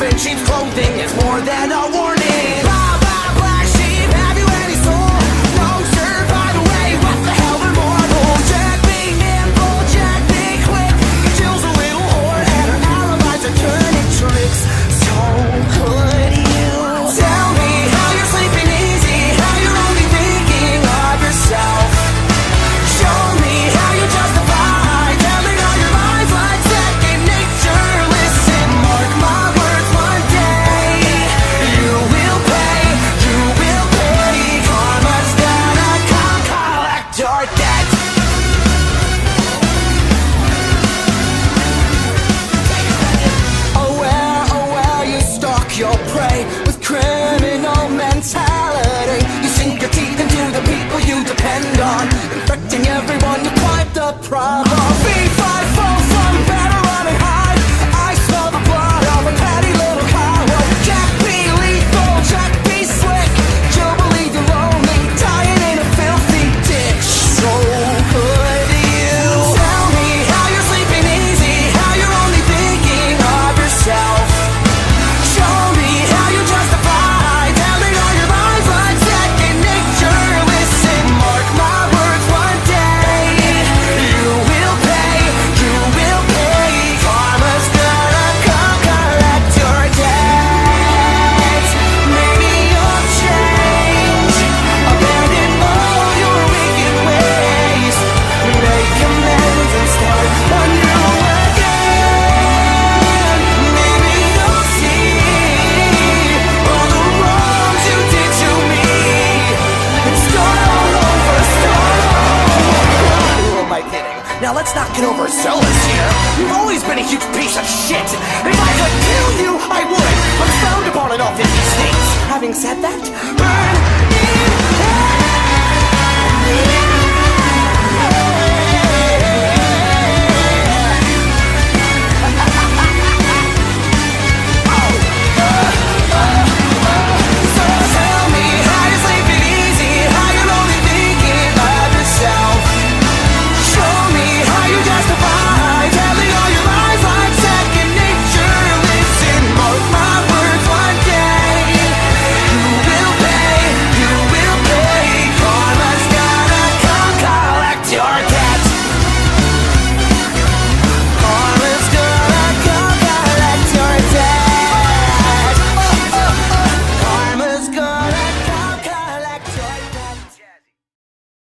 life and sheep's clothing is more than a warning. Blah, blah, black sheep, have you any soul? No, sir, by the way, what the hell are mortal? Jack be nimble, Jack be quick. Jill's a little whore and her alibis are turning tricks. So could you tell me how you're sleeping easy, how you're only thinking of yourself? Show me how you justify telling all your lies like second nature. Listen, mark my words, one day you will pay, you will pay. Karma's gonna come collect your debt. Aware, you stalk your prey with criminal mentality. You sink your teeth into the people you depend on, infecting everyone, you quite the problem. B5 falls from better running high. I smell the blood of a petty little coward. Jack be lethal, Jack be slick. You'll believe you're lonely, dying in a filthy ditch. So could you tell me how you're sleeping easy, how you're only thinking of yourself? Show me how you justify telling all your lies like second nature. Listen, mark my words, one day you will pay, you will pay. Karma's gonna come collect your debt. Maybe you'll change, abandon all your wicked ways, make amends and start anew again. Maybe you'll see all the wrongs you did to me and start all over, start all over. Who am I kidding? Now let's not get overzealous here. You've always been a huge piece of shit. If I could kill you, I would, but it's frowned upon in all 50 states. Having said that,